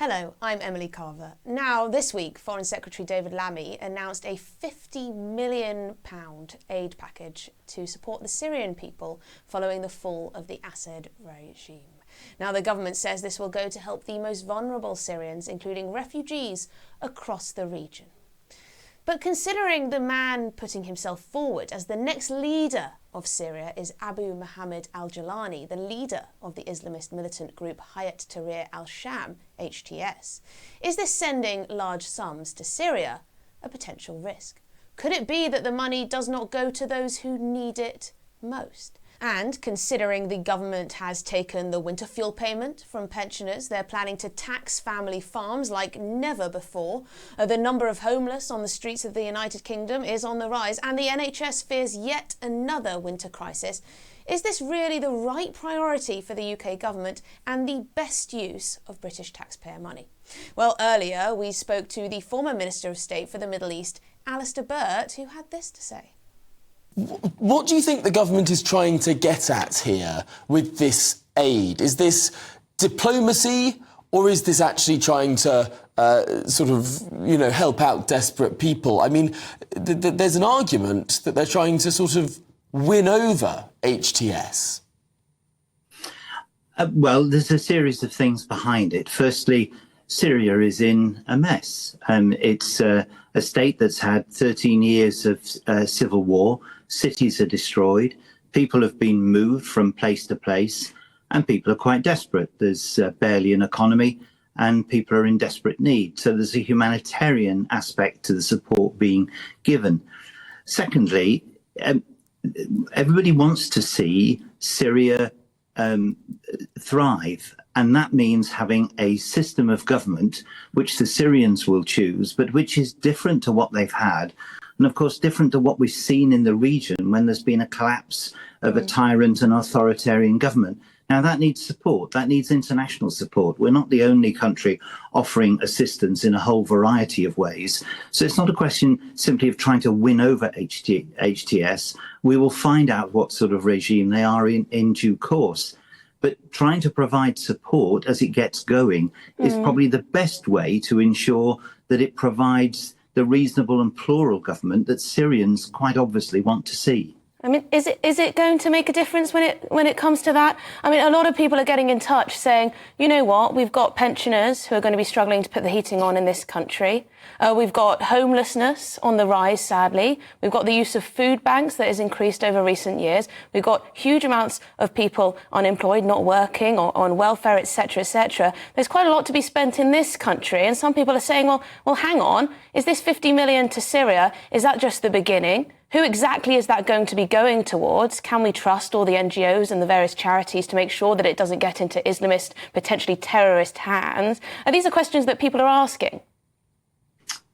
Hello, I'm Emily Carver. Now, this week, Foreign Secretary David Lammy announced a £50 million aid package to support the Syrian people following the fall of the Assad regime. Now, the government says this will go to help the most vulnerable Syrians, including refugees, across the region. But considering the man putting himself forward as the next leader of Syria is Abu Mohammed al-Jilani, the leader of the Islamist militant group Hayat Tahrir al-Sham, HTS, is this sending large sums to Syria a potential risk? Could it be that the money does not go to those who need it most? And considering the government has taken the winter fuel payment from pensioners, they're planning to tax family farms like never before. The number of homeless on the streets of the United Kingdom is on the rise, and the NHS fears yet another winter crisis. Is this really the right priority for the UK government and the best use of British taxpayer money? Well, earlier we spoke to the former Minister of State for the Middle East, Alistair Burt, who had this to say. What do you think the government is trying to get at here with this aid? Is this diplomacy, or is this actually trying to help out desperate people? I mean, there's an argument that they're trying to sort of win over HTS. Well, there's a series of things behind it. Firstly, Syria is in a mess. It's a state that's had 13 years of civil war. Cities are destroyed. People have been moved from place to place, and people are quite desperate. There's barely an economy, and people are in desperate need. So there's a humanitarian aspect to the support being given. Secondly, everybody wants to see Syria thrive. And that means having a system of government which the Syrians will choose, but which is different to what they've had. And of course, different to what we've seen in the region when there's been a collapse of a tyrant and authoritarian government. Now, that needs support. That needs international support. We're not the only country offering assistance in a whole variety of ways. So it's not a question simply of trying to win over HTS. We will find out what sort of regime they are in due course. But trying to provide support as it gets going is probably the best way to ensure that it provides the reasonable and plural government that Syrians quite obviously want to see. I mean, is it going to make a difference when it comes to that? I mean, a lot of people are getting in touch saying, you know what, we've got pensioners who are going to be struggling to put the heating on in this country. We've got homelessness on the rise, sadly. We've got the use of food banks that has increased over recent years. We've got huge amounts of people unemployed, not working, or on welfare, etc., etc. There's quite a lot to be spent in this country. And some people are saying, well, hang on, is this 50 million to Syria? Is that just the beginning? Who exactly is that going to be going towards? Can we trust all the NGOs and the various charities to make sure that it doesn't get into Islamist, potentially terrorist hands? These are questions that people are asking.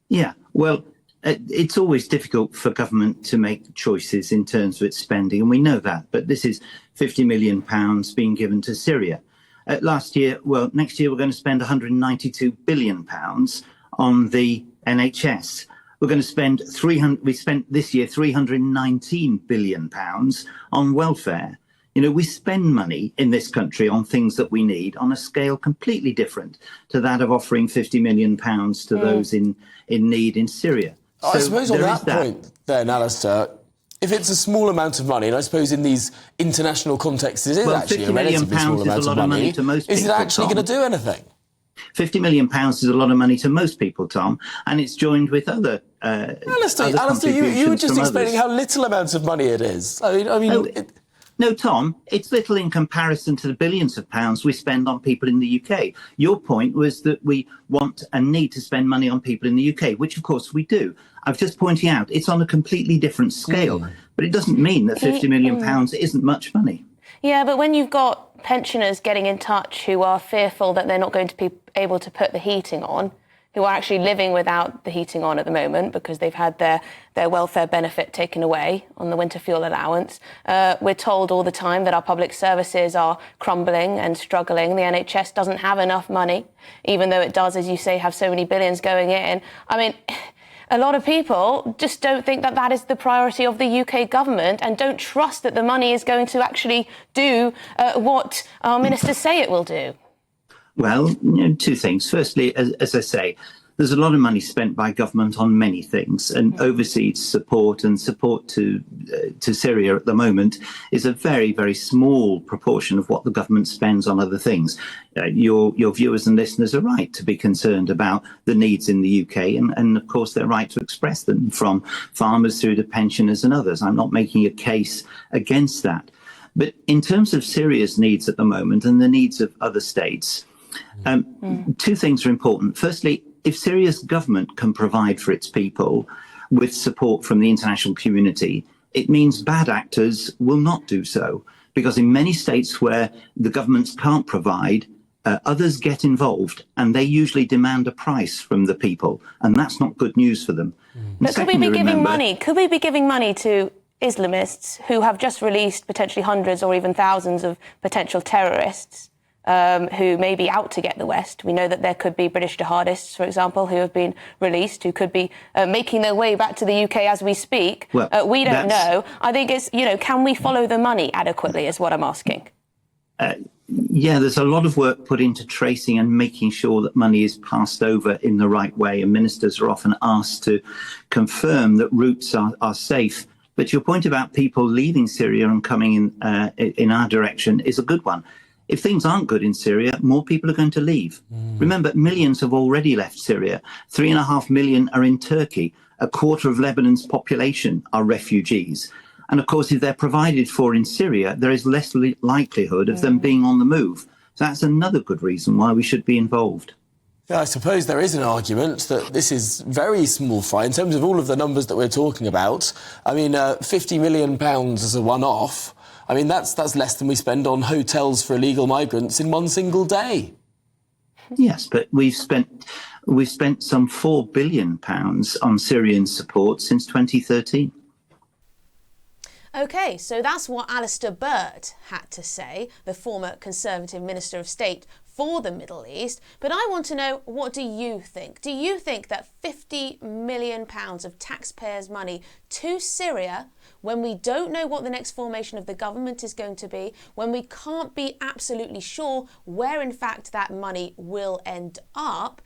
Yeah, well, it's alwaast difficult for government to make choices in terms of its spending, and we know that. But this is £50 million being given to Syria. Next year we're going to spend £192 billion on the NHS. We're going to spend we spent this year £319 billion on welfare. You know, we spend money in this country on things that we need on a scale completely different to that of offering £50 million to those in need in Syria. So I suppose on that point then, Alistair, if it's a small amount of money, and I suppose in these international contexts it is actually a relatively small amount of money, is it actually going to do anything? £50 million is a lot of money to most people, Tom, and it's joined with other Alistair, you were just explaining how little amounts of money it is. No, Tom, it's little in comparison to the billions of pounds we spend on people in the UK. Your point was that we want and need to spend money on people in the UK, which of course we do. I was just pointing out it's on a completely different scale, but it doesn't mean that £50 million isn't much money. Yeah, but when you've got pensioners getting in touch who are fearful that they're not going to be able to put the heating on, who are actually living without the heating on at the moment because they've had their welfare benefit taken away on the winter fuel allowance. We're told all the time that our public services are crumbling and struggling. The NHS doesn't have enough money, even though it does, as you say, have so many billions going in. I mean, a lot of people just don't think that that is the priority of the UK government and don't trust that the money is going to actually do what our ministers say it will do. Well, two things. Firstly, as I say, there's a lot of money spent by government on many things, and overseas support and support to Syria at the moment is a very, very small proportion of what the government spends on other things. Your viewers and listeners are right to be concerned about the needs in the UK, and of course they're right to express them, from farmers through to pensioners and others. I'm not making a case against that. But in terms of Syria's needs at the moment and the needs of other states, two things are important. Firstly, if Syria's government can provide for its people with support from the international community, it means bad actors will not do so. Because in many states where the governments can't provide, others get involved, and they usually demand a price from the people, and that's not good news for them. But could we be giving money? Could we be giving money to Islamists who have just released potentially hundreds or even thousands of potential terrorists who may be out to get the West? We know that there could be British jihadists, for example, who have been released, who could be making their way back to the UK as we speak. Well, we don't know. I think it's, can we follow the money adequately is what I'm asking. Yeah, there's a lot of work put into tracing and making sure that money is passed over in the right way, and ministers are often asked to confirm that routes are safe. But your point about people leaving Syria and coming in our direction is a good one. If things aren't good in Syria, more people are going to leave. Remember, millions have already left Syria. 3.5 million are in Turkey. A quarter of Lebanon's population are refugees. And of course, if they're provided for in Syria, there is less likelihood of them being on the move. So that's another good reason why we should be involved. Yeah, I suppose there is an argument that this is very small fry in terms of all of the numbers that we're talking about. I mean, £50 million as a one-off. I mean, that's less than we spend on hotels for illegal migrants in one single day. Yes, but we've spent some £4 billion on Syrian support since 2013. OK, so that's what Alistair Burt had to say, the former Conservative Minister of State for the Middle East. But I want to know, what do you think? Do you think that £50 million of taxpayers' money to Syria, when we don't know what the next formation of the government is going to be, when we can't be absolutely sure where in fact that money will end up,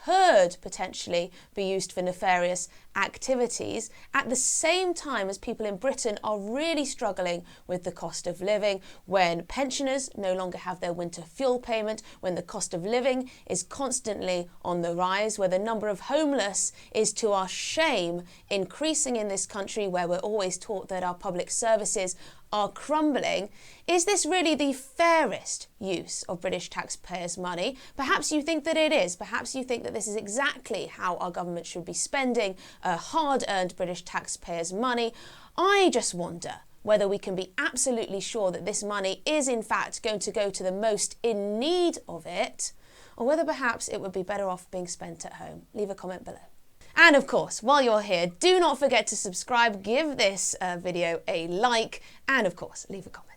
could potentially be used for nefarious activities at the same time as people in Britain are really struggling with the cost of living, when pensioners no longer have their winter fuel payment, when the cost of living is constantly on the rise, where the number of homeless is, to our shame, increasing in this country, where we're always taught that our public services are crumbling? Is this really the fairest use of British taxpayers' money? Perhaps you think that it is. Perhaps you think that this is exactly how our government should be spending hard-earned British taxpayers' money. I just wonder whether we can be absolutely sure that this money is in fact going to go to the most in need of it, or whether perhaps it would be better off being spent at home. Leave a comment below. And of course, while you're here, do not forget to subscribe, give this video a like, and of course, leave a comment.